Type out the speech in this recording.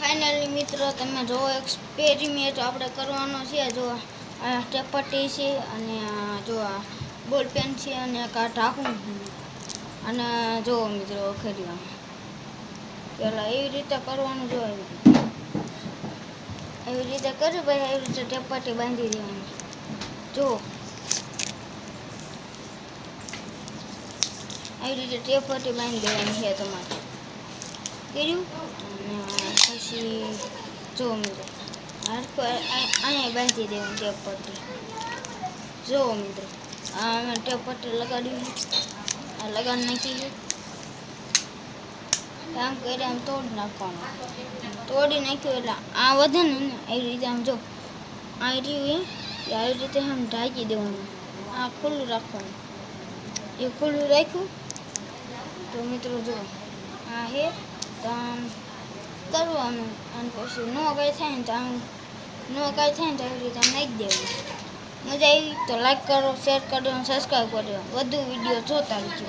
Finally મિત્રો તમે જો એક્સપેરિમેન્ટ આપણે કરવાનો છે। જો આ ટેપટી છે અને જો આ બોલ પેન છે અને આ ઢાંકણું છે અને જો મિત્રો ખરીમાં પેલા એવી રીતે કરવાનું। જો એવી રીતે કરી ભાઈ એવી રીતે ટેપટી બાંધી દેવાની। જો આવી રીતે ટેપટી બાંધી દેવાની છે તમારે કર્યું। પછી જો મિત્રો અહીંયા બાંધી દેવાની ટેપટી। જો મિત્રો આ ટેપટી લગાડી આ લગાડી નાખી આમ કરી આમ તોડી નાખવાનું। તોડી નાખ્યું એટલે આ વધે ને એવી રીતે આમ જો આ રહ્યું આવી રીતે આમ ઢાંકી દેવાનું। આ ખુલ્લું રાખવાનું। એ ખુલ્લું રાખ્યું તો મિત્રો જો આ હે તો આમ કરવાનું અને પછી ન કાંઈ થાય ને તો આમ ન કાંઈ થાય ને તો એવી રીતે નાખી દેવું। મજા આવી તો લાઈક કરો, શેર કરો અને સબસ્ક્રાઈબ કરો। વધુ વિડીયો જોતા રહેજો।